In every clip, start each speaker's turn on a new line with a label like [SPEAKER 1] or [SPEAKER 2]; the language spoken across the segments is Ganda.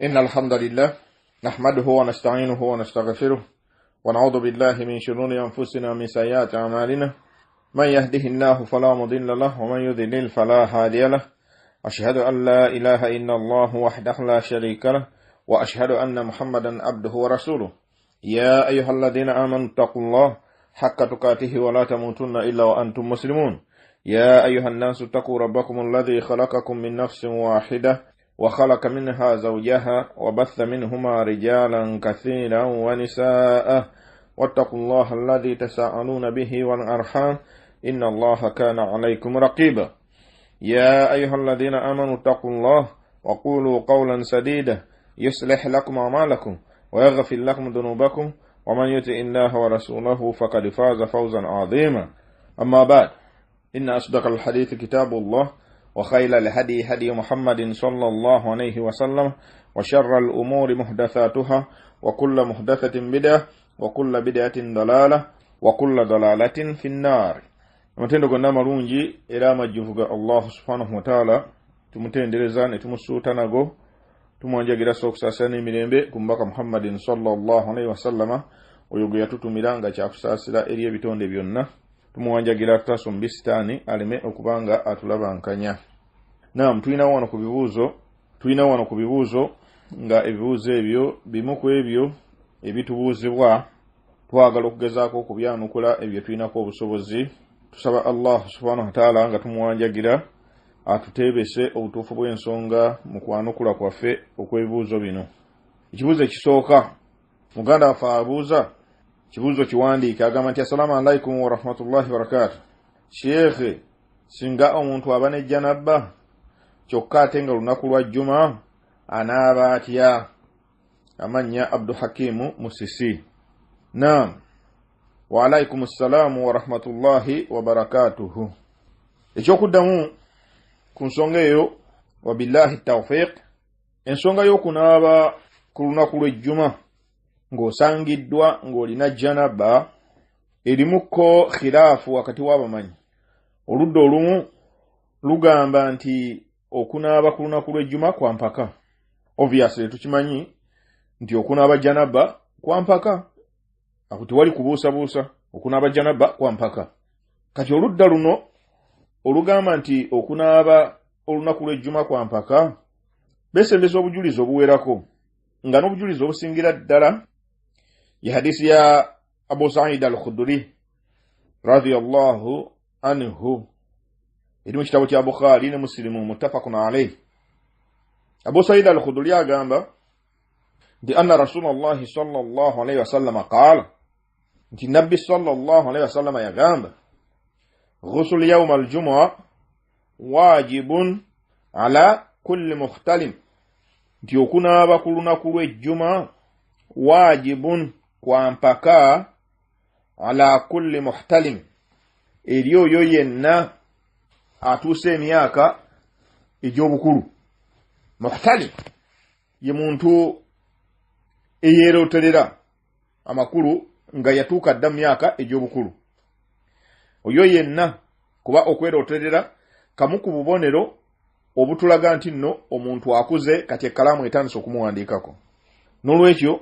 [SPEAKER 1] إن الحمد لله نحمده ونستعينه ونستغفره ونعوذ بالله من شرور أنفسنا ومن سيئات أعمالنا من يهده الله فلا مضل له ومن يضلل فلا هادي له أشهد أن لا إله إلا الله وحده لا شريك له وأشهد أن محمدا عبده ورسوله يا أيها الذين آمنوا اتقوا الله حق تقاته ولا تموتن إلا وأنتم مسلمون يا أيها الناس اتقوا ربكم الذي خلقكم من نفس واحدة وخلق منها زوجها وبث منهما رجالا كثيرا ونساء واتقوا الله الذي تساءلون به والأرحام إن الله كان عليكم رقيبا يا أيها الذين آمنوا اتقوا الله وقولوا قولا سديدا يصلح لكم أعمالكم ويغفر لكم ذنوبكم ومن يطع الله ورسوله فقد فاز فوزا عظيما أما بعد إن أصدق الحديث كتاب الله وخير الهدي هدي محمد صلى الله عليه وسلم وشر الأمور محدثاتها وكل محدثة بدعة وكل بدعة ضلالة وكل ضلالة في النار. Mtendo gonna marunji era majuvuga Allah subhanahu wa ta'ala tumutendereza ne tumusutana go tumwanjagira sokusasana mirembe kumbaka Muhammadin sallallahu alaihi wasallama oyogo yatutumiranga kya kusasira eri ebitonde byonna tumuwanjagira tasumbistani alime okubanga atulabankanya. Naam, tulina wano ku bibuuzo nga ebibuuzo ebyo bimu ku ebyo ebitubuuzibwa twagala okugezaako okubyanukula ebyo tulinako obusobozi. Tusaba Allah subhanahu wa ta'ala nga tumuwanjagira atutebese obutuufu bw'ensonga mu kwanukula kwaffe okw'ebibuuzo bino. Ekibuuzo ekisooka muganda waffe abuuza kibuuzo kiwandiike agamba nti assalamu alaikum wa rahmatullahi wa barakatuh. Sheikh, singa omuntu aba ne janaba kyokka ate nga lunaku lwa Juma anaaba atya? Amannya Abdul Hakimu Musisi. Naam. Wa alaikum assalamu wa rahmatullahi wa barakatuhu. Ekyokuddamu ku nsonga eyo wa billahi tawfiq, ensonga y'okunaaba ku lunaku lw'ejjuma ng'osangiddwa ng'olina janaba erimuko khilaafu wakati w'abamanyi. Oludda olumu lugamba nti okunaaba ku lunaku lw'ejjuma kwa mpaka. Obviously tukimanyi nti okunaaba janaba kwa mpaka. Akuti wali kubuusabuusa okunaaba janaba kwa mpaka. Kati oludda luno olugamba nti okunaaba olunaku lw'ejjuma kwa mpaka besembeza obujulizi obuwerako nga n'obujulizi obusingira ddala ya hadisi ya Abu Sa'id al-Khudri radiyallahu anhu eri mu kitabo kya Bukhari ne Muslim muttafaqun alayhi. Abu Sa'id al-Khudri agamba nti anna Rasulullah sallallahu alayhi wasallam qala nti Nabbi sallallahu alayhi wasallam yagamba ghusl yawm al-jumu'ah wajibun ala kulli mukhtalim, nti okunaaba ku lunaku lw'ejjuma wajibun kwa mpaka ala kulli muhtalim eri oyo yenna atuuse emyaka egy'obukulu. Muhtalim ye muntu eyeeroterera amakulu nga yatuuka dda myaka egy'obukulu. Oyo yenna kuba okweroterera kamu ku bubonero obutulaga nti nno omuntu akuze kati ekkalaamu etandise okumuwandiikako. N'olwekyo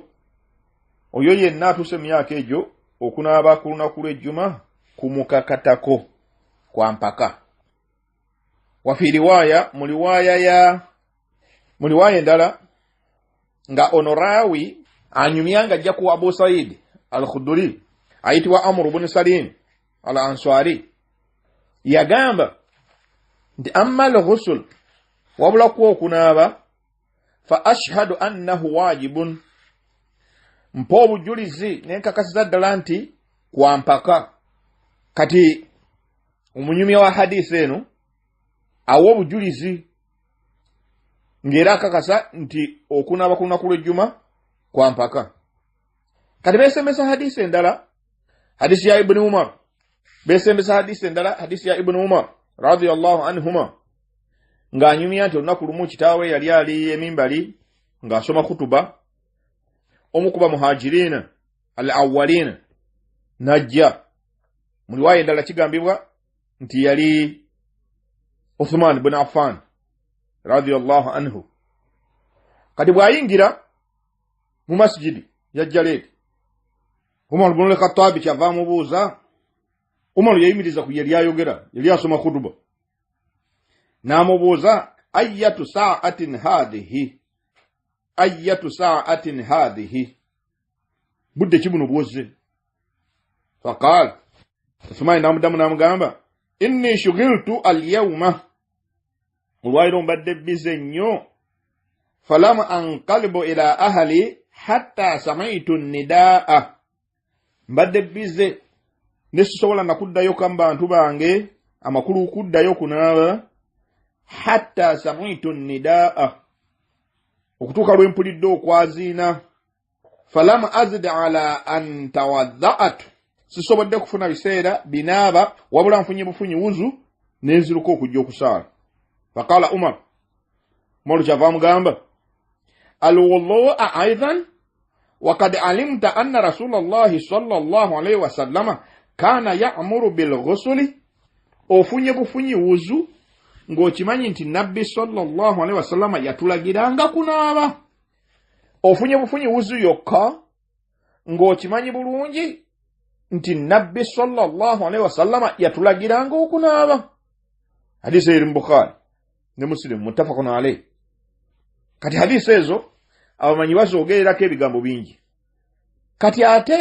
[SPEAKER 1] oyo yenna atuuse emyaka egyo okunaaba ku lunaku lw'ejjuma kumukakatako kwa mpaka. Wafi riwaya mu riwaya endala nga onorawi anyumyanga ajja ku Abu Sa'id al-Khudri ayitibwa Amr ibn Salim al-Ansari yagamba nti amma al-ghusl wabula ku okunaaba fa ashhadu annahu wajibun, mpa obujulizi nenkakasiza ddala nti kwa mpaka. Kati omunyumya wa hadisi eno awo obujulizi ng'era akakasa nti okunaaba ku lunaku lw'ejjuma kwa mpaka. Kati besembesa hadisi endala, hadisi ya Ibn Umar, besembesa hadisi endala, hadisi ya Ibn Umar radiyallahu anhuma ng'anyumya nti olunaku lumu kitaawe yali ali emimbali ng'asoma khutuba, omu ku bamuhajirina al-awwalina najja. Mu riwaya endala kigambibwa nti yali Uthman ibn Affan radiyallahu anhu. kati bwayingira mu masjidi ya Jaleti Umar ibn al-Khattab kyava mubuuza Umar yayimiriza ku yali ayogera yali asoma khutuba namubuuza ayyatu sa'atin hadhihi budde kibuno bwoze faqal Uthman namugamba inni shughiltu al-yawma ulwairo mbadde bize nnyo falam anqalibu ila ahli hatta sami'tu nidaa mbadde bize nesobola nakuddayo kambantu bange amakulu kuddayo kunaaba hatta sami'tu nidaa okutuuka lwempulidde okwaziina falam azid ala an tawadda'at sisobodde kufuna biseera binaaba wabula nfunye bufunyi wuzu nenziruka okujja okusaala faqala Umar kyava mugamba alwudu'a aidan وقد علمت أن رسول الله صلى الله عليه وسلم كان يأمر بالغسل ofunye bufunyi wuzu ng'okimanyi nti nabbi sallallahu alaihi wasallam yatulagiranga kunaaba ofunye bufunyi wuzu yokka ng'okimanyi bulungi nti nabbi sallallahu alaihi wasallam yatulagiranga okunaaba hadisi eri mu Bukhari ne Muslim muttafaqun alayhi kati hadisi ezo abamanyi bazoogererako ebigambo bingi kati ate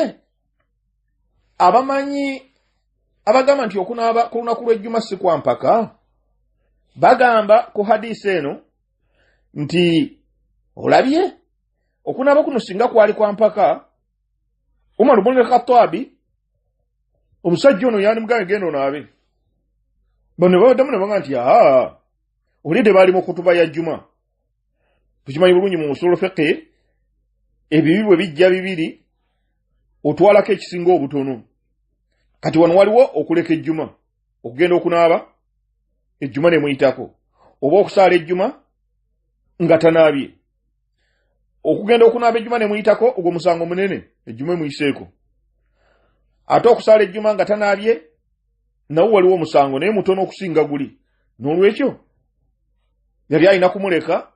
[SPEAKER 1] abamanyi abagamba nti okunaaba ku lunaku lw'ejjuma si kwa mpaka bagamba ku hadisi eno nti olabye okunaaba kuno singa kwali kwa mpaka Umar ibn al-Khattab omusajja ono yani mugabe genda onaabe bano babaddamu ne bagamba nti olidde baali mu kutuba ya jjuma tukimanyi bulungi mu usul fiqh ebibi bwe bijja bibiri otwalako ekisinga obutono kati wano waliwo okuleka ejjuma okugenda okunaaba ejjuma ne muyitako oba okusaala ejjuma nga tanaabye okugenda okunaaba ejjuma ne muyitako ogwo musango munene ejjuma emuyiseeko ate okusaala ejjuma nga tanaabye nawo waliwo omusango naye mutono okusinga guli n'olwekyo yali alina kumuleka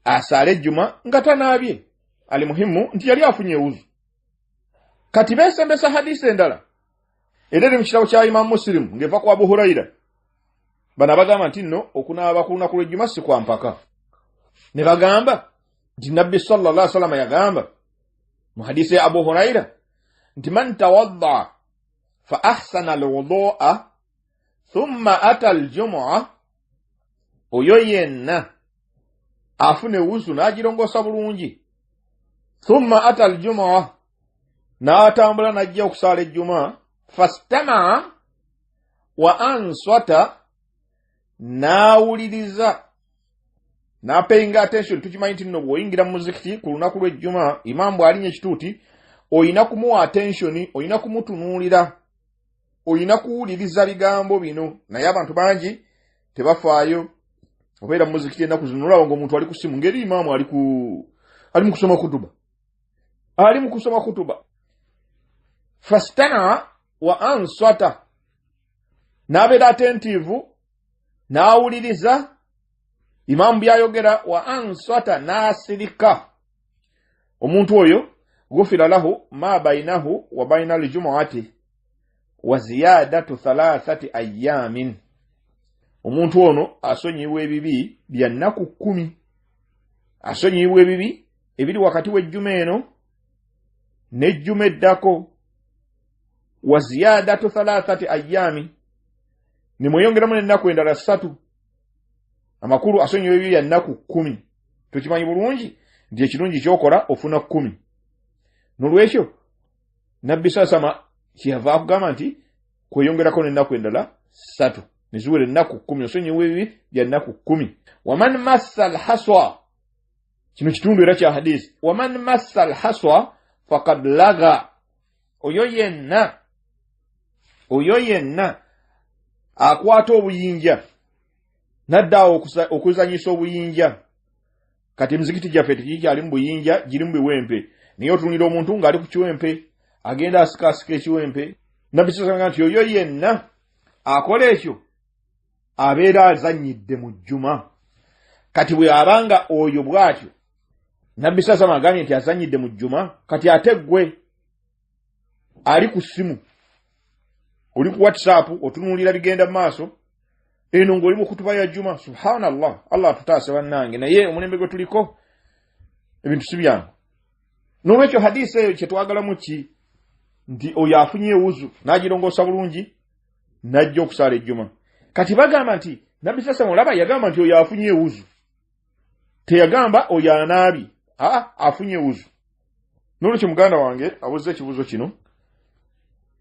[SPEAKER 1] asaale ejjuma nga tanaabye ali muhimu nti yali afunye ewuzu kati beesembesa hadisi endala era eri mu kitabo kya Imam Muslim ng'eva ku Abu Huraira bano bagamba nti nno okunaaba ku lunaku lw'ejjuma si kwa mpaka ne bagamba nti nabbi sallallahu alaihi wasallam yagamba mu hadisi ya Abu Huraira nti man tawadda fa ahsana alwudu'a thumma ata aljum'a oyo yenna afune wuzu n'agirongosa bulungi thumma ata aljum'a n'atambula n'ajja okusaala ejjuma fastama wa answata n'awuliriza n'apayinga attention tukimanyi nti nno bw'oyingira mu muzikiti ku lunaku lw'ejjuma imamu bw'alinnya ekituuti oyina kumuwa attention oyina kumutunuulira oyina kuwuliriza bigambo bino naye abantu bangi tebafaayo obeera mu muzikiti ennaku zino olaba ng'omuntu ali ku simu ngeri imamu ali mu kusoma kutuba fastana wa answata n'abeera attentive n'awuliriza imamu byayogera wa answata n'asirika omuntu oyo gufira lahu ma bainahu wa baina aljumu'ati wa ziyadatu 3 ayyamin omuntu ono asonyiwa ebibi bya nnaku 10 asonyiwa ebibi ebiri wakati w'ejjuma eno n'ejjuma eddako wa ziyadatu 3 ayyami ne mweyongeramu n'ennaku endala 3 amakulu asonyiwa ebibi bya nnaku 10 tukimanyi bulungi nti ekirungi kyokola ofuna 10 n'olwekyo nabbi sasama kyava akugamba nti kweyongerako n'ennaku endala 3 niziwere ennaku 10 osonyiwa ebibi bya nnaku 10 waman massa alhaswa kino kitundu era kya hadisi waman massa alhaswa faqad laga oyo yenna akwata obuyinja naddaawo okuzanyisa obuyinja kati muzikiti gyaffe tekikyali mu buyinja giri mu biwempe naye otunira omuntu ng'ali ku kiwempe agenda asikaasika ekiwempe nabisasanga nti oyo yenna akola ekyo abeera azanyidde mu jjuma kati bwe abanga oyo bw'atyo Nabbi sasa magambye nti azanyidde mu jjuma kati ate gwe ali ku simu oli ku WhatsApp otunulira bigenda maaso eno ngoli mu kutuba ya jjuma subhanallah Allah tutaase bannange naye omulembe gwe tuliko ebintu sibyangu n'olwekyo hadisi eyo kye twagalamu ki nti oyo afunye wuzu n'agirongoosa bulungi n'ajja okusala ejjuma kati bagamba nti Nabbi sasa mulaba yagamba nti oyo afunye wuzu teyagamba oyo anaabi afunye wuzu n'olwekyo muganda wange abuze ekibuzo kino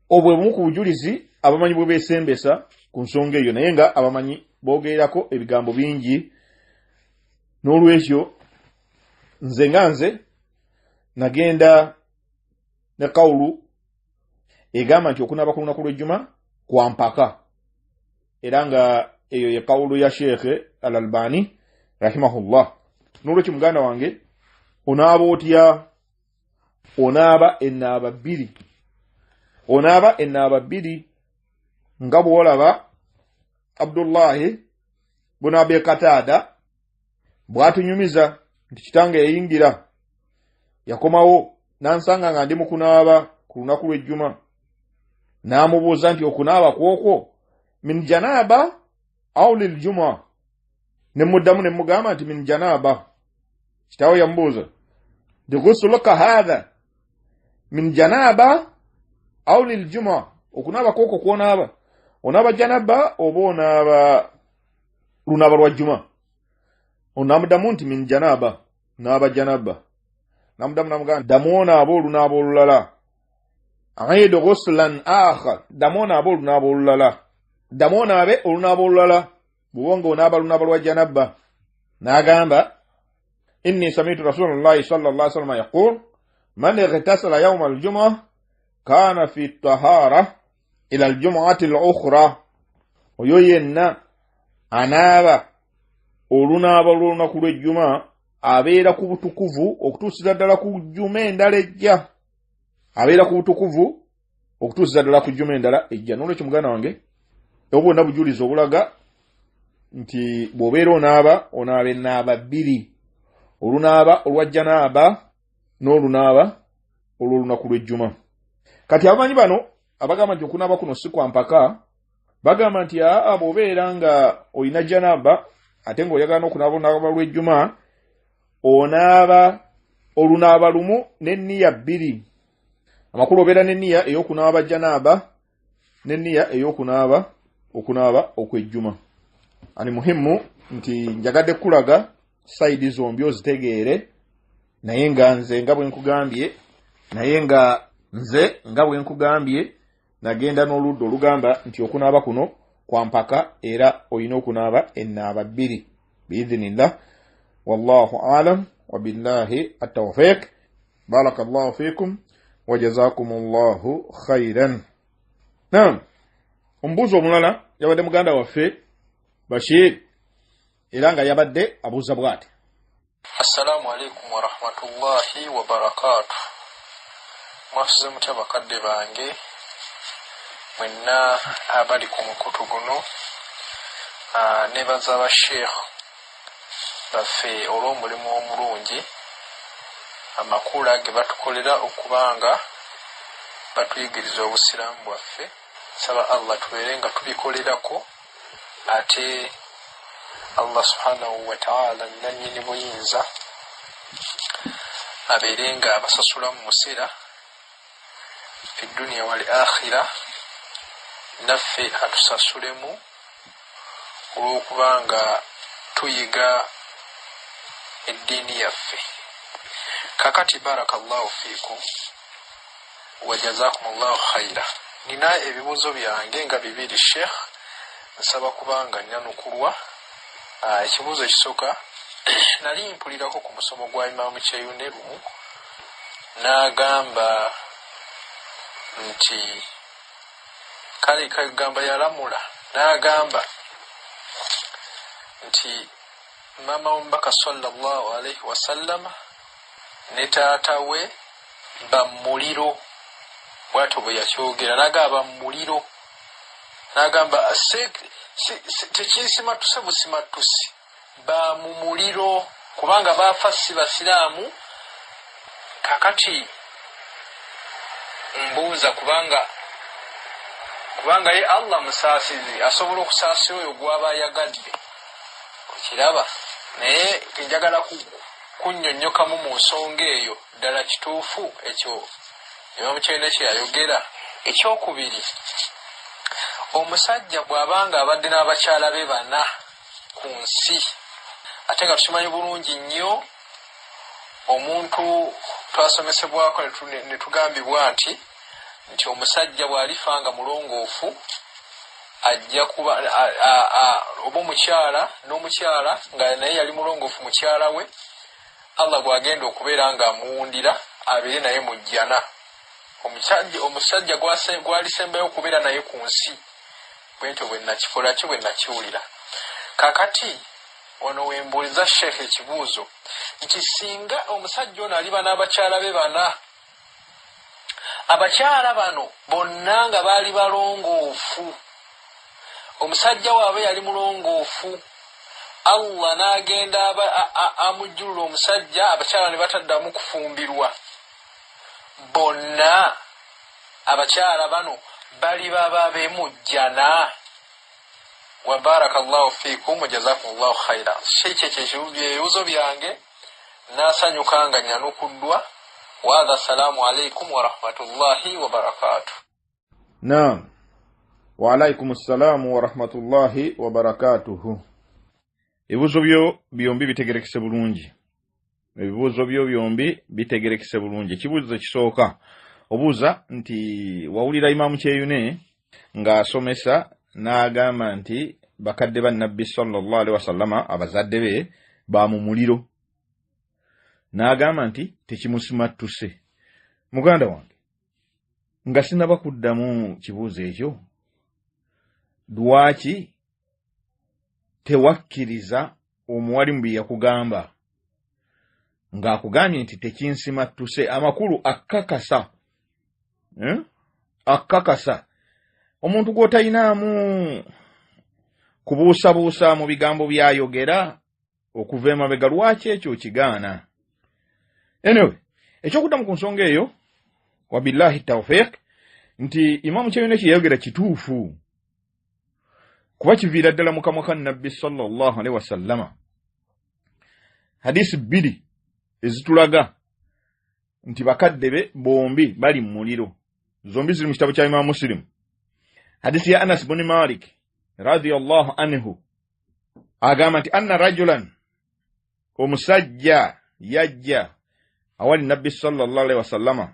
[SPEAKER 1] obwe bumu ku bujulizi abamanyi bwe beesembesa ku nsonga eyo naye nga abamanyi boogererako ebigambo bingi n'olwekyo nze nagenda ne kawulu egamba nti okunaaba ku lunaku lw'ejjuma kwa mpaka era nga eyo ye kawulu ya Sheikh Al-Albani rahimahullah n'olwekyo muganda wange onaaba otya onaaba ennaaba bbiri nga bw'olaba Abdullahi bun Abi Qatada bw'atunyumiza nti kitange yayingira yakomawo nansanga nga ndi mu kunaaba ku lunaku lw'ejjuma n'amubuuza nti okunaaba kwokwo min janaba aw lil juma ne muddamu ne mugamba nti min janaba kitawe yambuuza ghusluka hadha min janaba aw lil juma okunaaba kwokwo kwonaaba onaaba janaba oba onaaba lunaaba lwa juma onamuddamu nti min janaba naaba janaba namuddamu namugamba damuonaaba olunaaba olulala aid ghuslan akhar damuonaaba olunaaba olulala damuonaabe olunaaba olulala bwongo onaaba lunaaba lwa janaba n'agamba inni sami'tu rasulullahi sallallahu alaihi wasallam yaqul man ightasala yawm al-jum'ah kana fi tahara ila al-jum'ati al-ukhra oyo yenna anaaba olunaaba lw'olunaku lw'ejjuma abeera ku butukuvu okutuusiza ddala ku jjuma endala ejja abeera ku butukuvu okutuusiza ddala ku jjuma endala ejja n'olwekyo muganda wange obwo bwonna bujulizi obulaga nti bw'obeera onaaba ennaaba bbiri olunaaba olwa janaaba n'olunaaba olw'olunaku lw'ejjuma kati abamanyi bano abagamba nti okunaaba kuno si kwa mpaka bagamba nti bw'obeera nga olina janaaba ate ng'oyagala n'okunaaba olunaaba lw'ejjuma onaaba olunaaba lumu n'enniya bbiri amakulu obeera n'enniya ey'okunaaba janaaba n'enniya ey'okunaaba okw'ejjuma ani muhimu nti njagadde kulaga saidi zombi ozitegeere naye nga nze nga bwe nkugambye nagenda n'oludda olugamba nti okunaaba kuno kwa mpaka era olina okunaaba ennaaba bbiri biidhinillah wallahu alam wa billahi at-tawfiq barakallahu fikum wa jazakumullahu khairan. Naam, ombuzo omulala yabadde muganda waffe Bashir era nga yabadde abuuza bw'ati.
[SPEAKER 2] Assalamu alaikum wa rahmatullahi wa barakatuh. Mwasuze mutya bakadde bange mwenna abali ku mukutu guno nebaza ba Sheikh baffe olw'omulimu omulungi amakulu ge batukolera okubanga batuyigiriza obusiraamu bwaffe. Saba Allah tubeere nga tubikolerako ate Allah subhanahu wa ta'ala nannyini buyinza abeere nga abasasula mu musira fi dunya wal akhira naffe atusasulemu olw'okubanga tuyiga eddiini yaffe. Kakati barakallahu fiikum wa jazakumullahu khaira. Nina ebibuuzo byange nga bibiri Sheikh nsaba kubanga nnanukulwa. Ekibuuzo ekisooka nali mpulirako ku musomo gwa Imaamu Kyeyune lumu n'agamba nti kale kagamba yalamula n'agamba nti mama Omubaka sallallahu alaihi wasallam ne taata we bamuliro bw'atyo bwe yakyogera n'agamba muliro n'agamba tekisimatuse busimatusi ba mu muliro kubanga baafa si basiraamu kakati mbuuza kubanga ye Allah musaasizi asobola okusaasira oyo gw'aba ayagadde kukiraba naye njagala kunnyonnyokamu mu nsonga eyo ddala kituufu ekyo Imam Kyeyune kye yayogera. Ekyokubiri, omusajja bw'abanga abadde n'abakyala be bana ku nsi ate nga tukimanyi bulungi nnyo omuntu twasomesebwako ne tugambibwa nti omusajja bw'alifa nga mulongoofu ajja kuba oba omukyala n'omukyala nga naye yali mulongoofu mukyala we Allah gw'agenda okubeera nga amuwundira abeere naye mu jjana. Omusajja gw'alisembayo okubeera naye ku nsi bwentyo bwe nakikola ki bwe nakiwulira. Kakati wano wembuuliza Sheikh ekibuuzo nti singa omusajja ono aliba n'abakyala be bana, abakyala bano bonna nga baali balongoofu, omusajja waabwe yali mulongoofu, Allah n'agenda amujjulula omusajja, abakyala ne bataddamu kufumbirwa, bonna abakyala bano baliba babeemu jjana. Wa barakallahu fiikum wa jazakumullahu khaira. Kyekyo ebibuuzo byange nasanyuka nga nyanukuddwa. Wa hadha assalamu alaikum wa rahmatullahi wa barakatuh.
[SPEAKER 1] Naam. Wa alaikum assalamu wa rahmatullahi wa barakatuh. Ebibuuzo byo byombi bitegerekese bulungi. Ebibuuzo byo byombi bitegerekese bulungi. Ekibuuzo kisooka obuuza nti wawulira Imam Kyeyune ng'asomesa n'agamba nti bakadde ba Nabbi sallallahu alaihi wasallama abazadde be ba mu muliro, n'agamba nti tekimusimattuse. Muganda wange, nga sinaba kuddamu kibuuzo ekyo, lwaki tewakkiriza omuwalimu bye yakugamba ng'akugambye nti tekinsimattuse? Amakulu akkakasa, akkakasa. Omuntu gw'otalinamu kubuusabuusa mu bigambo byayogera okuva emabega, lwaki ekyo kigaana? Anyway, ekyokuddamu ku nsonga eyo, wabillahi tawfiq, nti Imam Kyeyune kye yayogera kituufu, kuba kiviira ddala mu kamwa ka Nabbi sallallahu alaihi wasallama. Hadisi bbiri ezitulaga nti bakadde be bombi bali mu muliro, zombi ziri mu kitabo kya Imam Muslim. Hadisi ya Anas bin Malik radiyallahu anhu agamba nti anna rajulan, omusajja yajja awali Nabbi sallallahu alaihi wasallama.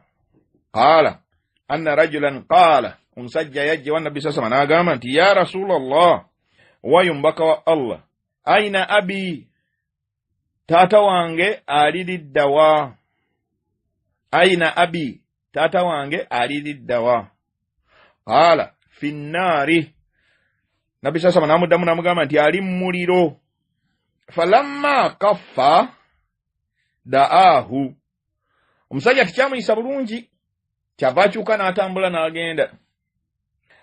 [SPEAKER 1] Qala anna rajulan qala, omusajja yajja wa Nabbi sallallahu alaihi wasallama n'agamba nti ya Rasulallah, wayo mbaka wa Allah, aina abi, taata wange aliriddawa. Aina abi, taata wange aliriddawa. Qala fi nnaari, Nabbi sallallahu alaihi wasallam n'amugamba nti ali mu muliro. Falamma kaffa da'ahu, omusajja tekyamuyisa bulungi, kyava akyuka n'atambula n'agenda.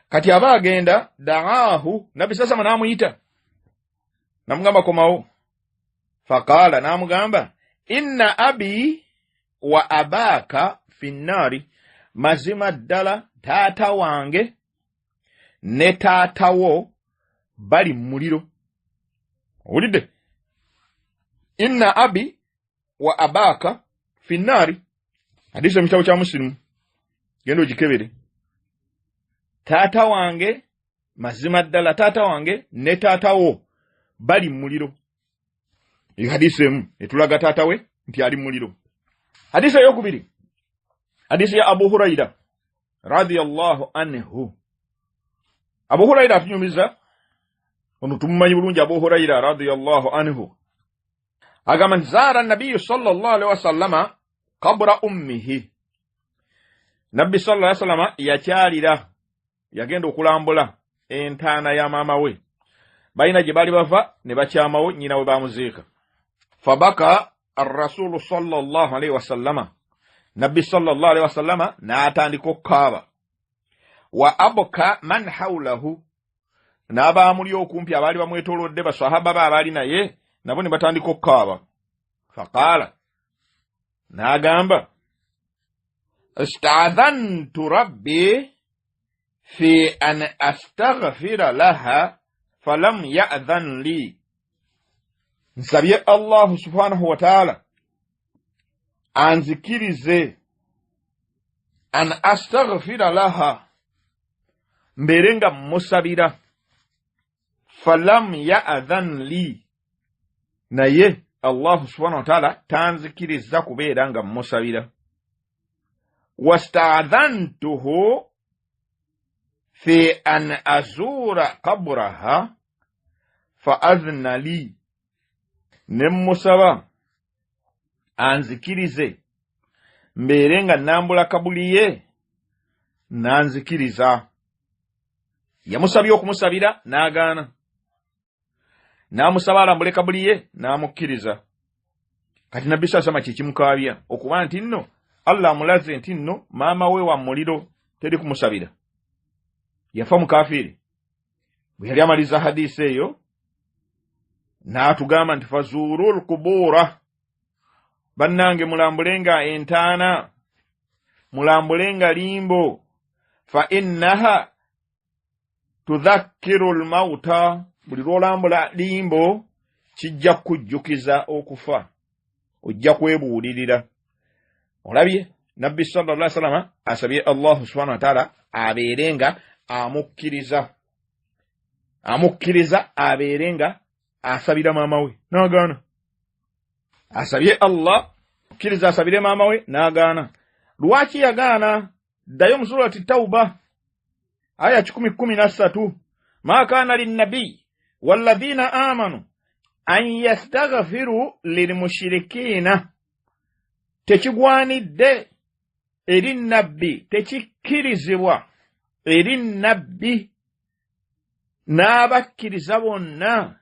[SPEAKER 1] Kati aba agenda, da'ahu, Nabbi sallallahu alaihi wasallam n'amuyita, n'amugamba komawo. Faqala, n'amugamba inna abi wa abaka fi nnaari, mazima ddala taata wange ne taatawo bali mu muliro. Owulidde? Inna abi wa abaka fi nnaari, hadisi mu kitabo kya Muslimu, genda ogikebere. Taata wange, mazima ddala taata wange ne taatawo bali mu muliro. Iyi hadisi emu etulaga taata we nti ali mu muliro. Hadisi eyokubiri, hadisi ya Abu Huraira radiyallahu anhu. Abu Huraira atunyumiza, ono tumumanyi bulungi Abu Huraira radiyallahu anhu, agamba nti zaara Nabiyyu sallallahu alaihi wasallama qabra ummihi. Nabbi sallallahu alaihi wasallama yakyalira, yagenda okulambula entaana ya maama we. Balina gye bali bava ne bakyamawo nnyina we bamuziika. Fabaka ar-rasulu sallallahu alaihi wasallama, Nabbi sallallahu alaihi wasallama n'atandika okukaaba. Wa abka man hawlahu, n'abaamuli okumpi abaali bamwetoolodde basahaba be abaali naye nabo ne batandika okukaaba. Faqaala, n'agamba استأذنت ربي في أن أستغفر لها فلم يأذن لي. nsabye Allah subhanahu wa ta'ala anzikirize an astaghfira laha mberenga musabira falam ya'dhan li, naye Allah subhanahu wa ta'ala tanzikiriza kubeera nga musabira. wasta'dhantuhu fi an azura qabraha fa adhna li, nemusaba anzikirize mberenga nambula kabuli ye nanzikiriza. yamusabye okumusabira n'agaana, n'amusaba alambule kabuli ye n'amukkiriza. kati nabbi sasama kikimukaabya okuba nti nno Allah amulaze nti nno maama we wa muliro teri kumusabira, yafa mukafiri. bwe yali amaliza hadisi eyo n'atugamba nti fazurul kubura, bannange mulambulenga entaana, mulambulenga limbo, fa innaha tudhakkiru almauta, buli lwolambula limbo kijja kujjukiza okufa, ojja kwebuulirira. olabye nabbi sallallahu alaihi wasallam asabye Allah subhanahu wa ta'ala abeerenga amukkiriza abeerenga asabira maama we n'agaana. asabye Allah kkiriza asabire maama we n'agaana. lwaki yagaana? ddayo mu surati Tauba aya 13, ma kana linnabi walladhina amanu an yastaghfiru lilmushrikina, tekigwanidde eri nabbi, tekikkirizibwa eri nabbi n'abakkiriza bonna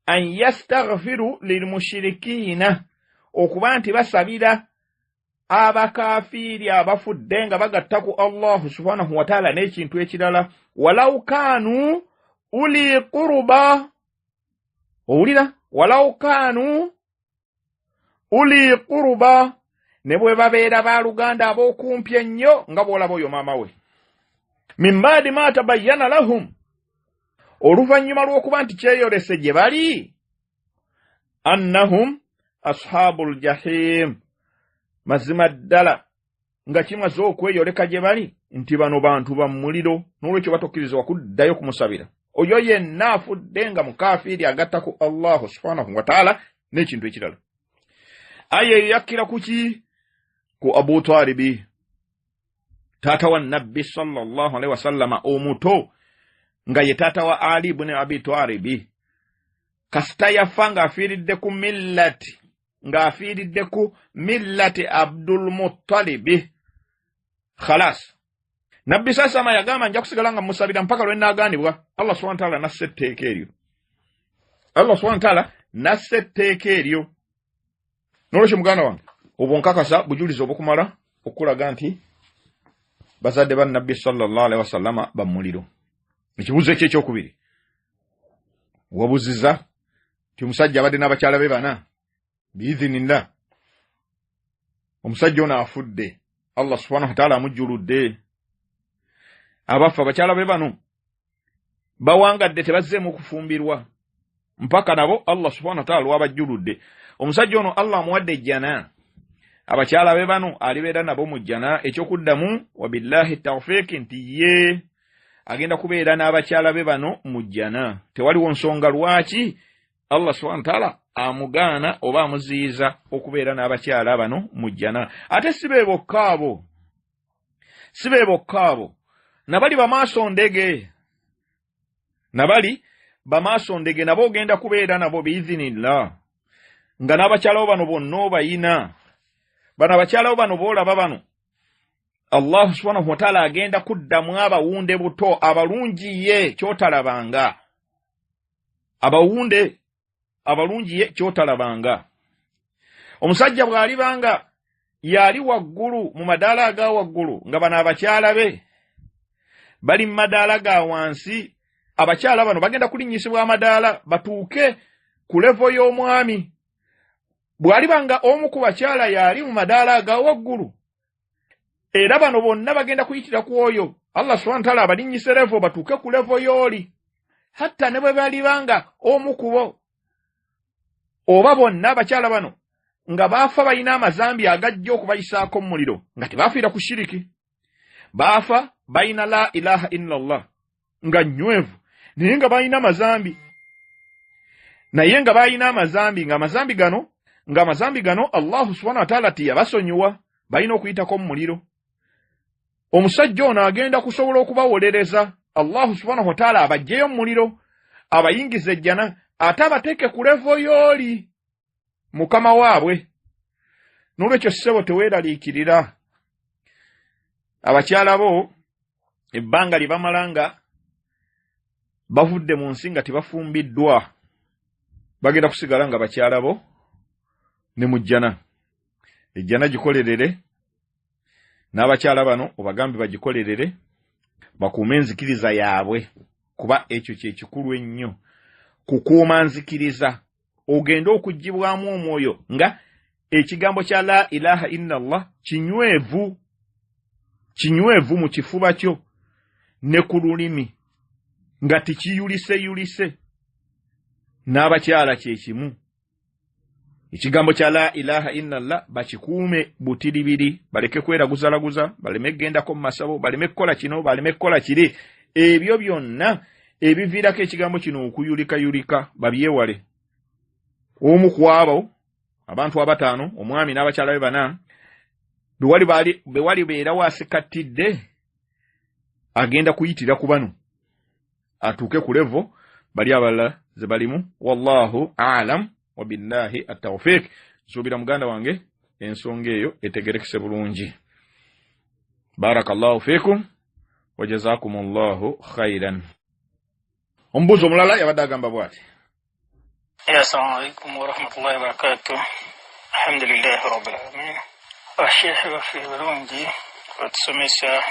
[SPEAKER 1] an yastaghfiru lilmushrikina, okuba nti basabira abakafiri abafudde nga bagatta ku Allah subhanahu wa ta'ala n'ekintu ekirala. walau kanu uli qurba, owulira, walau kanu uli qurba, ne bwe babeera baaluganda ab'okumpi ennyo nga bw'olaba oyo maama we. min baadi ma tabayyana lahum, oluvannyuma lw'okuba nti kyeyolese gye bali, annahum ashabul jahim, mazima ddala nga kimaze okweyoleka gye bali nti bano bantu ba muliro, n'olwekyo batokkirizibwa kuddayo kumusabira. oyo yenna afudde nga mukafiri agatta ku Allah subhanahu wa ta'ala n'ekintu ekirala. aya yakkira kuki? ku Abu Talibi, taata wa nabbi sallallahu alaihi wasallama omuto, nga ye taata wa Ali ibn Abi Talibi. kasita yafa ng'afiiridde ku millati, ng'afiiridde ku millati Abdul Muttalibi, khalas nabbi sasama yagamba nja kusigala nga musabira mpaka lwe naagaanibwa. Allah subhanahu wa ta'ala nasse etteeka eryo, Allah subhanahu wa ta'ala nasse etteeka eryo. n'olwekyo muganda wange obunkakasa bujulizi obukumala okulaga nti bazadde ba nabbi sallallahu alaihi wasallama bamuliro. ekibuzo ekyokubiri, wabuziza ti omusajja abadde n'abakyala be bana biizinillah, omusajja ono afudde, Allah subhanahu wa ta'ala amujjuludde, abafu abakyala be bano bawangadde tebazzeemu okufumbirwa mpaka nabo Allah subhanahu wa ta'ala lwabajjuludde. omusajja ono Allah amuwadde ejjana, abakyala be bano alibeera nabo mu jjana. ekyokuddamu wabillahi tawfiq nti ye agenda kubeera n'abakyala be bano mu jjana. tewaliwo nsonga lwaki Allah subhanahu wa ta'ala amugaana oba amuziyiza okubeera n'abakyala bano mu jjana. ate si be bokka abo, nabali bamaaso ndege, nabo ogenda kubeera nabo biizinillah, nga n'abakyala bano bonna obayina. bano abakyala bano boolaba bano, Allah subhanahu wa ta'ala agenda kuddamu abawunde buto abalungi ye kyotalabanga, abawunde abalungi ye kyotalabanga. omusajja bw'alibanga yali waggulu mu madaala aga waggulu, nga bano abakyala be bali mu madaala ga wansi, abakyala bano bagenda kulinnyisibwa amadaala batuuke ku levo y'omwami. bw'alibanga omu ku bakyala yali mu madaala aga waggulu, era bano bonna bagenda kuyitira ku oyo Allah subhanahu wa ta'ala abalinyise level batuuke ku level y'oli hatta ne bwe balibanga omu kubo oba bonna abakyala bano nga baafa balina amazambi agajja okubayisaako mu muliro nga tebaafiira ku shiriki baafa balina la ilaha illallah nga nywevu naye nga balina amazambi nga amazambi gano Allah subhanahu wa ta'ala tiyabasonyiwa balina okuyitako mu muliro omusajja ono agenda kusobola okubawolereza Allah subhanahu wa ta'ala abajjeyo mu muliro abayingiza ejjana ate abateeke ku levo y'oli mukama waabwe n'olwekyo ssebo teweeraliikirira abakyala bo ebbanga lye bamala nga bavudde mu nsi nga tebafumbiddwa bagenda kusigala nga bakyala bo ne mu jjana ejjana gikolerere n'abakyala bano obagambe bagikolerere bakuume enzikiriza yaabwe kuba ekyo kye kikulu ennyo kukuuma nzikiriza ogenda okuggibwamu omwoyo nga ekigambo kya la ilaha illallah kinywevu mu kifuba kyo ne ku lulimi nga tikiyulise n'abakyala kye kimu ekigambo kya la ilaha illallah bakikuume butiribiri baleke kweraguzalaguza baleme gendako mu masabo baleme kukola kino baleme kukola kiri ebyo byonna ebiviirako ekigambo kino okuyulikayulika babyewale omu ku abo abantu abataano omwami n'abakyala be bana bwe walibeerawo asekatidde agenda kuyitira ku bano atuuke ku levo bali abalala ze balimu wallahu a'lam wa billahi at-tawfiq subira muganda wange ensonga eyo etegerekese bulungi barakallahu fikum wa jazakumullahu khairan ombuzo mulala yabadde agamba bwati
[SPEAKER 3] assalamu alaikum wa rahmatullahi wa barakatuh alhamdulillahi rabbil alamin washehe waffe bulungi batusomesa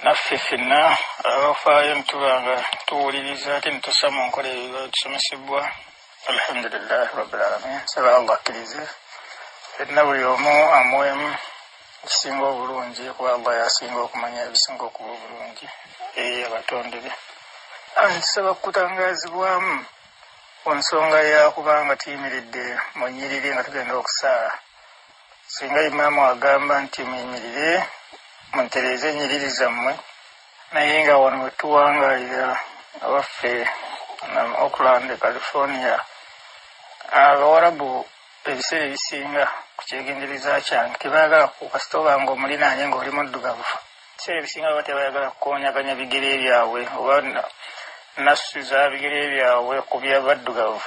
[SPEAKER 3] naffe ffenna abafaayo ntubanga tuwuliriza ate nitussa mu nkola eyo tusomesebwa alhamdulillahi rabbil alamin saba Allah akkirize fenna buli omu amuwemu ekisinga obulungi kuba Allah yasinga okumanya ebisinga okuba obulungi abatonde be nsaba kutangazibwamu ku nsonga yakubanga tuyimiridde mu nnyiriri nga tugenda okusaala singa imaamu agamba nti muyimirire muntereeze ennyiriri zammwe naye nga wano we tuwangaalira abaffe Oakland California abawarabu ebiseera ebisinga ku kyegendereza kyange tebaagala kukasita obanga omulinaanye ng'oli muddugavu ebiseera ebisinga baba tebaagala kukoonyaganya bigere byabwe oba nassu za bigere byabwe ku byabaddugavu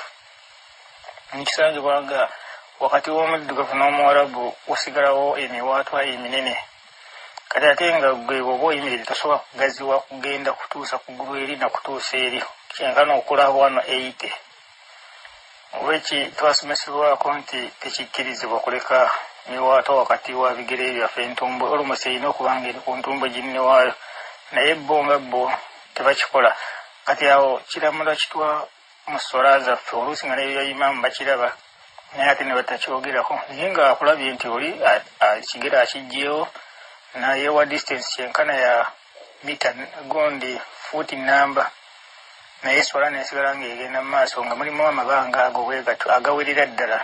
[SPEAKER 3] nkisangibwa nga wakati w'omuddugavu n'omuwarabu wasigalawo emiwaatwa eminene kati ate nga gwe bw'oba oyimiridde tosobola kugaziwa kugenda kutuusa ku ggulu eri na kutuusa eri kyenkana okulaba wano 80 olweki twasomesebwako nti tekikkirizibwa kuleka miwaatwa wakati wa bigere byaffe entumbwe olumosi erina okuba nga eri ku ntumbwe ginne waayo naye bo nga bo tebakikola kati awo kiramula kitwa mu sola zaffe oluusi nga nebyo imaamu bakiraba naye ate ne batakyogerako naye nga akulabye nti oli ekigere akijjeewo naye wa distance kyenkana ya mita gondi fuuti namba naye sola nesigala ng'egenda mu maaso nga mulimu amabanga ago bwe gatyo agawerera ddala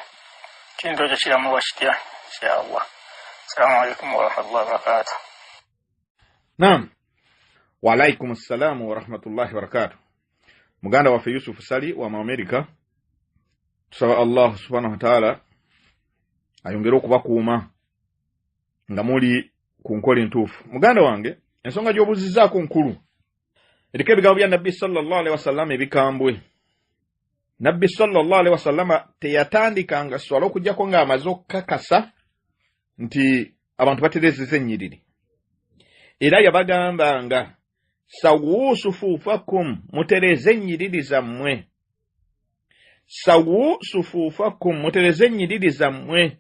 [SPEAKER 3] kintu ekyo kiramulwa kitya inshallah assalamu alaikum warahmatullahi wabarakatuh
[SPEAKER 1] naam wa alaikum assalamu warahmatullahi wabarakatuh muganda waffe Yusuf Sali wa mu America tusaba Allah subhanahu wa ta'ala ayongere okubakuuma nga muli ku nkola entuufu muganda wange ensonga gy'obuzizaako nkulu eriko ebigambo bya nabbi sallallahu alaihi wasallam ebikambwe nabbi sallallahu alaihi wasallam teyatandikanga swala okujjako ng'amaze okukakasa nti abantu baterezeza ennyiriri era yabagambanga sawu sufufakum mutereze ennyiriri zammwe sawu sufufakum mutereze ennyiriri zammwe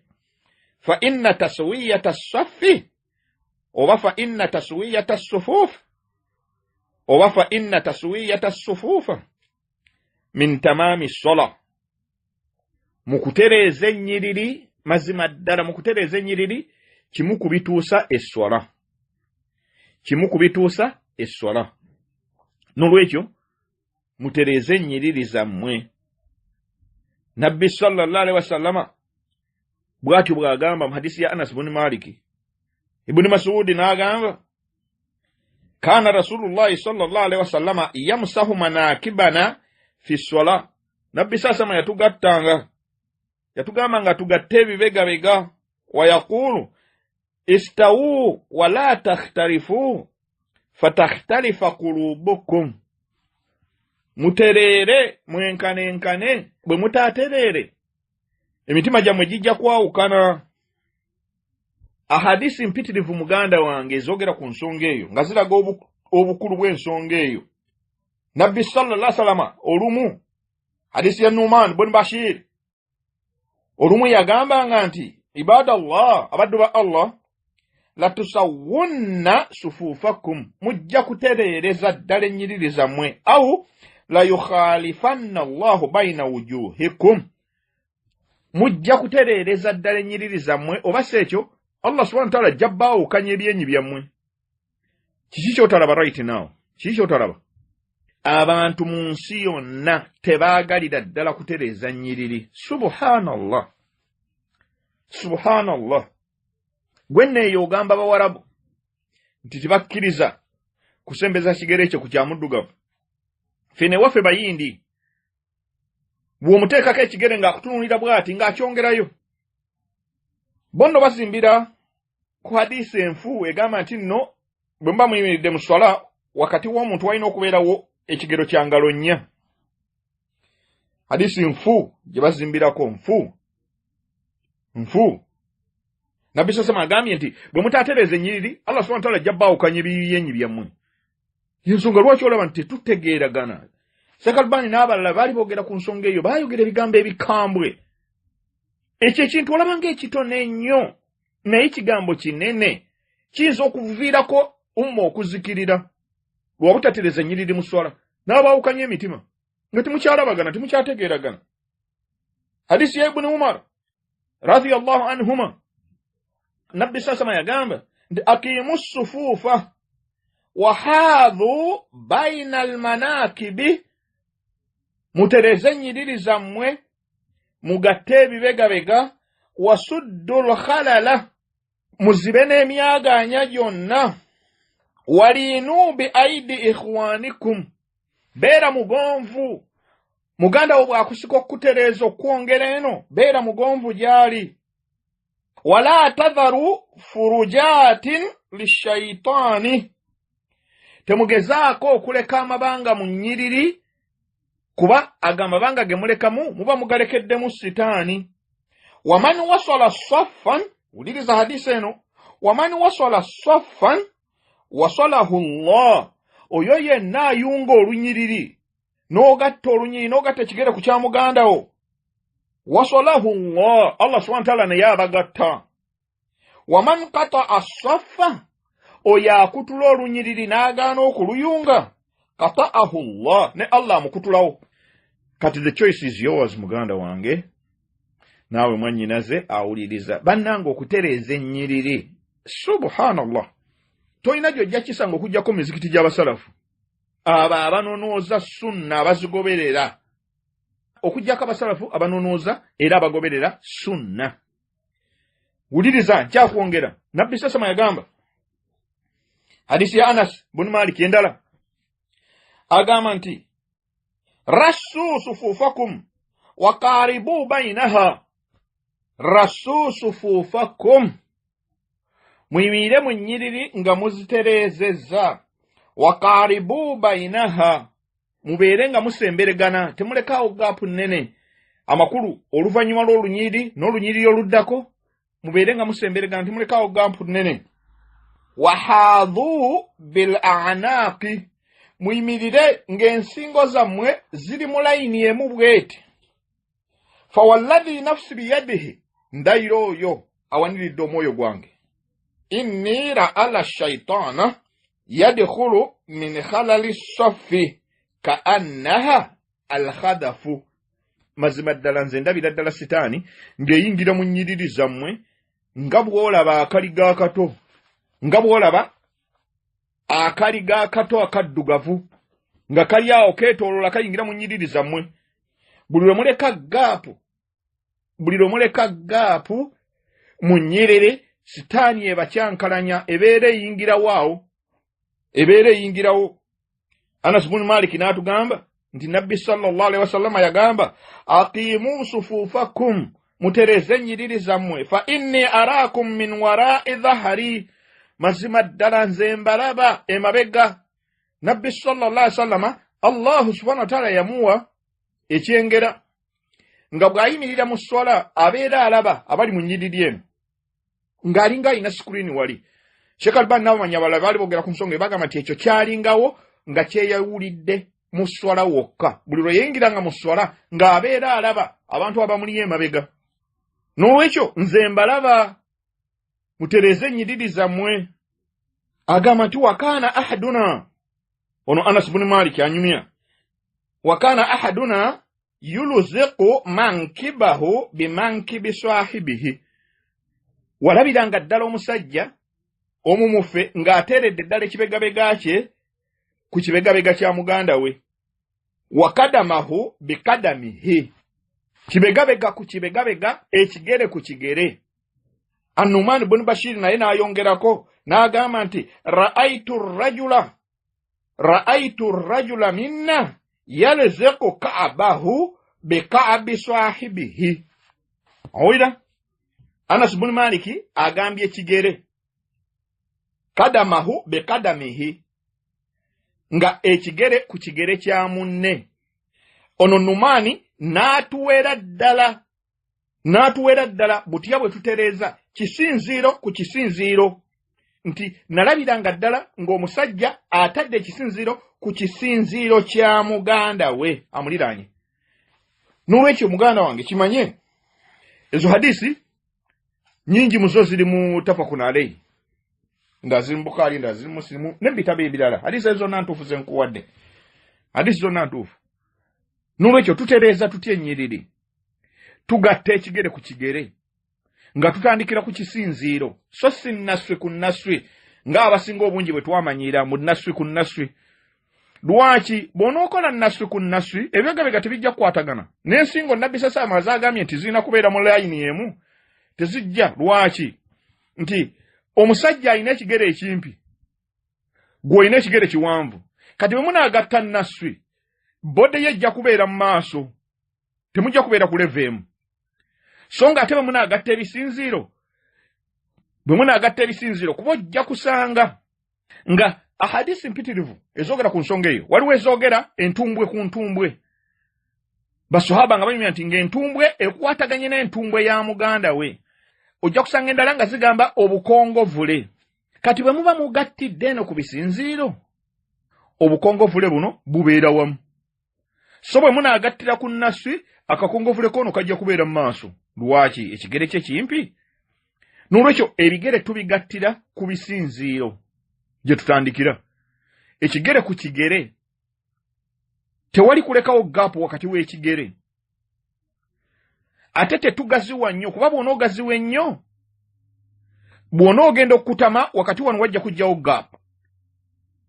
[SPEAKER 1] fa inna taswiyata as-saffi oba fa inna taswiyata as-sufuf oba fa inna taswiyata as-sufufa min tamami sola mukutereze ennyiriri mazima ddala mukutereze ennyiriri kimu kubituusa esswala. Kimu kubituusa esswala. Nolwekyo mutereeze ennyiriri zammwe. Nabbi sallallahu alaihi wasallama bw'atyo bw'agamba mu hadisi ya Anas ibn Malik. Ibn Mas'ud n'agamba kana Rasulullah sallallahu alaihi wasallama yamsahu manakibana fi swala. Nabbi sasa yatugattanga yatugamba nga tugatte ebibegabega wa yaqulu istawu wa la takhtarifu fatakhtalifa qulubukum. Muterere mwenkanenkane bwe mutaterere emitima gyamwe gijja kwawukana. Ahadisi mpitirivu muganda wange ezogera ku nsonga eyo nga ziraga obukulu bw'ensonga eyo. Nabbi sallallahu alaihi wasallam olumu hadisi ya Numan ibn Bashir olumu yagambanga nti ibadallah abaddu ba Allah la tusawunna sufufakum mujja kuterereza ddala ennyiriri zammwe au la yukhalifanna Allahu baina wujuhikum mujja kuterereza ddala ennyiriri zammwe oba sekyo Allah subhanahu wa ta'ala jabbaawo kanye ebyenyi byammwe. Kiki kyotalaba right now? Kiki kyotalaba? Abantu mu nsi yonna tebaagalira ddala kutereeza nnyiriri. Subhanallah. Subhanallah. Gwe neeyo ogamba Abawarabu nti tebakkiriza kusembeza kigere ekyo ku kyamuddugavu. Fene waffe bayindi bw'omuteekako ekigere ng'akutunuulira bw'ati ng'akyongerayo. Bono bazimbira ku hadisi enfu egamba nti nno bwe mba muyimiridde mu swala wakati w'omuntu walina okubeerawo ekigero kya ngalo nnya. Hadisi nfu gye bazimbirako nfu. Nabbi sasema agambye nti bwe mutaatereeza ennyiriri Allah subhanahu wa ta'ala ajja baawukanya ebiyenyi byammwe. Y'ensonga lwaki olaba nti tetutegeeragana. Sheikh Albani n'abalala baali boogera ku nsonga eyo baayogera ebigambo ebikambwe. Ekyo ekintu olaba ng'ekitone ennyo naye ekigambo kinene kiyinza okuviirako umma okuzikirira lwabutatereeza ennyiriri mu swala n'abaawukanya emitima nga temukyalabagana temukyategeeragana. Hadisi ya Ibn Umar radiyallahu anhuma Nabbi sasama yagamba nti aqimu sufufa wa haadhu baina almanakibi mutereeze ennyiriri zammwe mugatte ebibegabega wasuddu lkhalala muzibe n'emyagaanya gyonna waliinu bi aidi ikhwanikum beera mugonvu muganda wo bw'akusika okutereeza okwongera eno beera mugonvu gy'ali wala tadharu furujatin lishaitaani temugezaako okuleka amabanga mu nnyiriri kuba agamabanga ge mulekamu muba mugalekeddemu sitaani. Waman wasala saffan uliriza hadisi eno waman wasala saffan wasalahu Allah oyo yenna ayunga olunyiriri n'ogatta olunyiriri n'ogatta ekigere ku kya mugandawo wasalahu Allah Allah subhanahu wa ta'ala naye abagatta. Waman qata'a saffa oyo akutula olunyiriri n'agaana okuluyunga qata'ahu Allah ne Allah amukutulawo. Kati the choice is yours muganda wange naawe mwannyinaze awuliriza bannanga okutereeza ennyiriri. Subhanallah. Toyina gy'ojja kisanga okugjako mizikiti gy'abasalafu abo abanonooza sunna abazigoberera okujjako abasalafu abanonooza era abagoberera sunna. Wuliriza nkyakwongera Nabbi sasama yagamba hadisi ya Anas ibn Malik endala agamba nti rassu sufufakum wa qaribu bainaha. Rassu sufufakum muyimirire mu nnyiriri nga muzitereezezza wa qaribu bainaha mubeere nga musemberegana temulekaawo gaapu nnene amakulu oluvannyuma lw'olunyiriri n'olunyiriri oluddako mubeere nga musemberegana temulekaawo gaapu nnene. Wahaadhu bil a'naaqi muyimirire ng'ensingo zammwe ziri mu layini emu bwete. Fawalladhi nafsi biyadihi ndayiro oyo awaniridde omwoyo gwange inni ra'ala shaitana yadkhulu min khalali saffi ka'annaha alkhadafu. Mazima ddala nze ndabira ddala sitaani ng'eyingira mu nnyiriri zammwe nga bw'olaba akaliga akato, nga bw'olaba akaliga akato akaddugavu nga kali awo keetooloola kayingira mu nnyiriri zammwe. Buli lwe muleka gaapu mu nnyiriri, sitaani ebakyankalanya ebeera eyingirawo. Anas bin Malik n'atugamba nti Nabbi sallallahu alaihi wasallam yagamba, aqimu sufufakum, mutereze ennyiriri zammwe, fa inni araakum min wara'i dhahri, mazima ddala nze mbalaba emabega. Nabbi sallallahu alaihi wasallam Allah subhanahu wa ta'ala yamuwa ekyengera nga bw'ayimirira mu swala abeera alaba abali mu nnyiriri eno ng'alinga alina screen wali. Sheikh Albani n'abamanya abalala baali boogera ku nsonga bagamba nti ekyo kyalingawo nga kyeyawulidde mu swala wokka. Buli lwe yayingiranga mu swala ng'abeera alaba abantu abamuliyo emabega. N'olwekyo nze mbalaba, mutereze ennyiriri zammwe. Agamba nti wakaana ahaduna, ono Anas bin Malik anyumya, wakaana ahaduna yuluziqu mankibahu bimankibi sahibihi. Walabiranga ddala omusajja omumufe ng'ateeredde ddala ekibegabega kye ku kibegabega kya muganda we. Wakadamahu bikadamihi, kibegabega ku kibegabega, ekigere ku kigere. An-Nu'man bin Bashir naye n'ayongerako n'agamba nti ra'aytu rajula minna yalziqu ka'bahu bika'bi sahibihi. Owulira? Anas bin Malik agambye ekigere, kadamahu bikadamihi, nga ekigere ku kigere kya munne. Ono Numani n'atuwera ddala butya bwe tutereeza kisinziiro ku kisinziiro, nti nalabiranga ddala ng'omusajja atadde ekisinziiro ku kisinziiro kya muganda we amuliraanye. N'olwekyo muganda wange kimanye, ezo hadisi nyingi muzo ziri mu mutafakun alayhi, nga ziri mu Bukhari, nga ziri mu Muslim n'ebitabo ebirala. Hadisi zonna ntuufu ze nkuwadde, hadisi zonna ntuufu. N'olwekyo tutereeza tutya ennyiriri, tugatta ekigere ku kigere nga tutandikira ku kisinziiro, so si naswi ku naswi ng'abasinga obungi bwe twamanyira mu naswi ku naswi. Lwaki bw'onookola naswi ku naswi ebyegabega tebijja kukwatagana n'ensingo Nabbi sallallahu alaihi wasallam agambye nti zirina kubeera mu layini emu, tezijja. Lwaki? Nti omusajja alina ekigere ekimpi, gwe olina ekigere kiwanvu. Kati bwe munaagatta naswi, bode ye ejja kubeera mu maaso, temujja kubeera ku level emu. So ng'ate bwe munaagatta ebisinziiro, kuba ojja kusanga nga ahadisi mpitirivu ezoogera ku nsonga eyo. Waliwo ezoogera entumbwe ku ntumbwe, basahaba nga banyumya nti ng'entumbwe ekwataganye n'entumbwe ya muganda we. Ojja kusanga endala nga zigamba obukongovule. Kati bwe muba mugattidde eno ku bisinziiro, obukongovule buno bubeera wamu. So bwe munaagattira ku naswi, akakongovule kono kajja kubeera mu maaso. Lwaki? Ekigere kye kimpi. N'olwekyo ebigere tubigattira ku bisinziiro gye tutandikira. Ekigere ku kigere, tewali kulekawo gaapu wakati w'ekigere. Ate tetugaziwa nnyo, kuba bw'onoogaziwa ennyo, bw'onoogenda okutama wakati wano wajja kujjawo gaapu.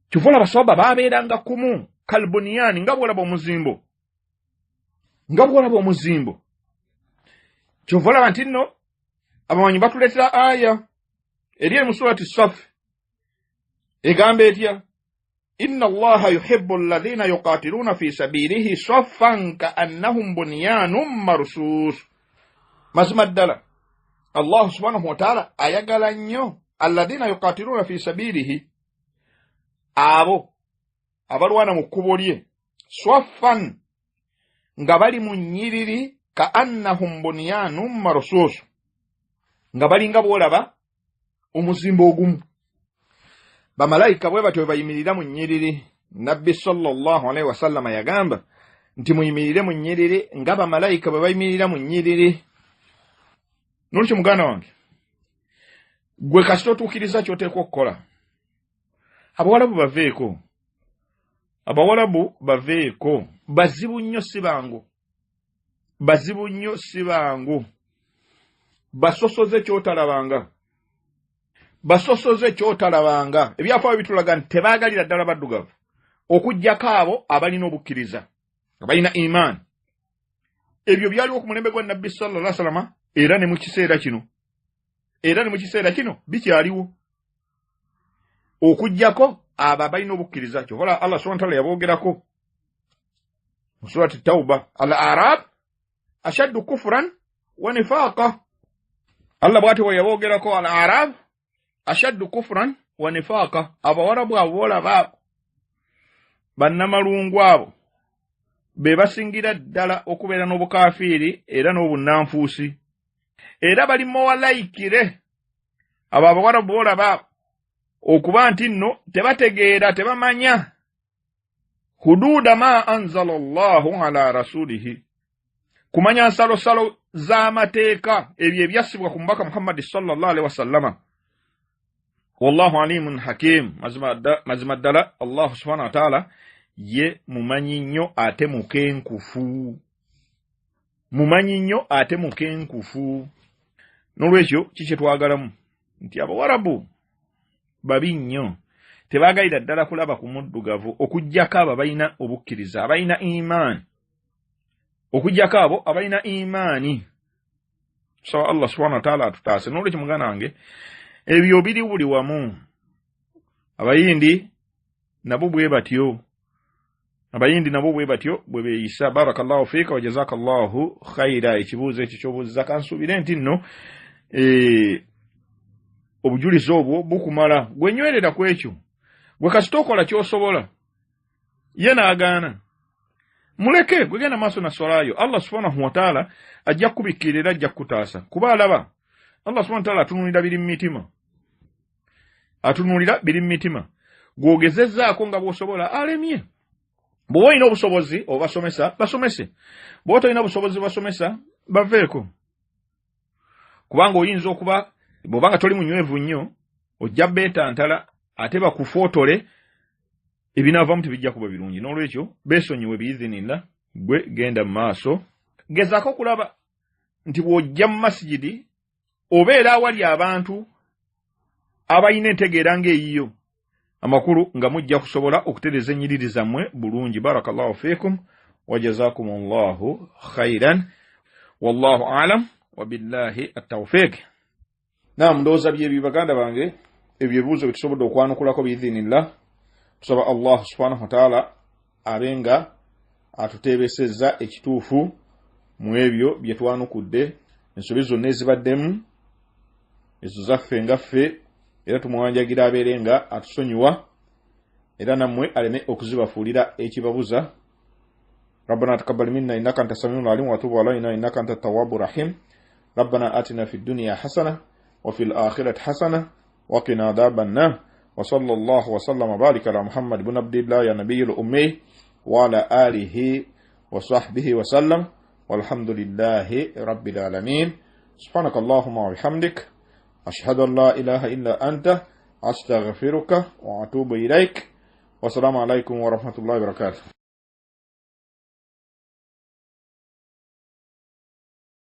[SPEAKER 1] Kyova olaba abasahaba baabeeranga kumu, kalbuniyani, nga bw'olaba omuzimbo. Kyova olaba nti nno abamanyi batuleetera aya eri mu surati Saf egamba etya, inna Allaha yuhibbu alladhina yuqatiluna fi sabilihi saffan ka'annahum bunyanun marsus. Mazima ddala Allah subhanahu wa ta'ala ayagala nnyo alladhina yuqatiluna fi sabilihi, abo abalwana mu kkubo lye, saffan nga bali mu nnyiriri, ka'annahum bunyanun marsus, nga balinga bw'olaba omuzimbo ogumu. Bamalayika bwe batyo bayimirira mu nnyiriri. Nabbi sallallahu alaihi wasallam yagamba nti muyimirire mu nnyiriri nga bamalayika bwe bayimirira mu nnyiriri. N'olwekyo muganda wange, gwe kasita otuukiriza ky'oteekwa okukola, Abawalabu baveeko. Bazibu nnyo si bangu. basosoze kyotalabanga ebyafaayo bitulaga nti tebaagalira ddala baddugavu okuggyako abo abalina obukkiriza abalina imaani. Ebyo byaliwo ku mulembe gwa Nabbi sallallahu alaihi wasallam era ne mu kiseera kino bikyaliwo okuggyako abo abalina obukkiriza. Kyobola Allah subhanahu wa ta'ala yaboogerako mu surati Tawba, al-Arab ashaddu kufran wa nifaqa. Allah bw'ati bwe yaboogerako al-Arab ashaddu kufran wa nifaqa, abawarabu abo boolaba bannamalungu abo be basingira ddala okubeera n'obukafiiri era n'obunnanfuusi, era bali mowalaikire abo abawarabu boolaba okuba nti nno tebategeera tebamanya huduuda ma anzala Allahu ala rasulihi, kumanya nsalosalo z'amateeka ebyo ebyassibwa ku mubaka Muhammad sallallahu alaihi wasallama. Wallahu alimun hakim, mazima ddala Allah subhanahu wa ta'ala ye mumanyi nnyo ate mukenkufu. N'olwekyo kiki twagalamu nti abawarabu babi nnyo, tebaagalira ddala kulaba ku muddugavu okuggyako abo abalina obukkiriza, abalina imaani. So Allah subhanahu wa ta'ala atutaase. N'olwekyo muganda wange ebyo biri buli wamu. Abayindi nabo bwe batyo bwe beeyisa. Barakallahu fiika wa jazakallahu khaira. Ekibuuzo ekyo ky'obuuziza kansuubire nti nno obujulizi obwo bukumala. Gwenywerera ku ekyo, gwe kasita okola ky'osobola, ye n'agaana, muleke gwegenda maaso na swalayo. Allah subhanahu wa ta'ala ajja kubikkirira, ajja kutaasa, kuba alaba Allah subhanahu wa ta'ala atunuulira biri mu mitima. Gw'ogezezzaako nga bw'osobola alemye. Bw'oba olina obusobozi obasomesa basomese, bw'oba tolina busobozi basomesa baveeko. Kubanga oyinza okuba bw'obanga toli munywevu nnyo ojja beetantala ate bakufootole ebinaavamu tebijja kuba birungi. N'olwekyo beesonyiwe biizinilla, gwe genda mu maaso. Gezaako okulaba nti bw'ojja mu masijidi obeera awali abantu abalina entegeera ng'eyiyo, amakulu nga mujja kusobola okutereeza ennyiriri zammwe bulungi. Barakallahu fiikum wa jazakumullahu khairan. Wallahu a'lam wa billahi at-tawfiq. Naam, ndowooza byebyo baganda bange, ebyo ebibuuzo bitusobodde okwanukulako biidhinillah. Tusaba Allah subhanahu wa ta'ala abenga atuteebesezza ekituufu mu ebyo bye twanukudde. Ensobi zonna ezibaddemu ezo zaffe ngaffe, era tumuwanjagira abeerenga atusonyiwa, era nammwe aleme okuzibafuulira ekibabuza. Rabbana taqabbal minna innaka anta samiul alim wa tub alayna innaka anta tawwabur rahim. Rabbana atina fid dunya hasana wa fil akhirati hasana wa qina adhaban nar. Wa sallallahu wa sallama baraka ala Muhammad ibn Abdillah ya nabiyul ummi wa ala alihi wa sahbihi wa sallam. Walhamdulillahi rabbil alamin. Subhanakallahumma wa bihamdik ashhadu an la ilaha illa anta astaghfiruka wa atubu ilaik. Wassalamu alaikum wa rahmatullahi wa barakatuh.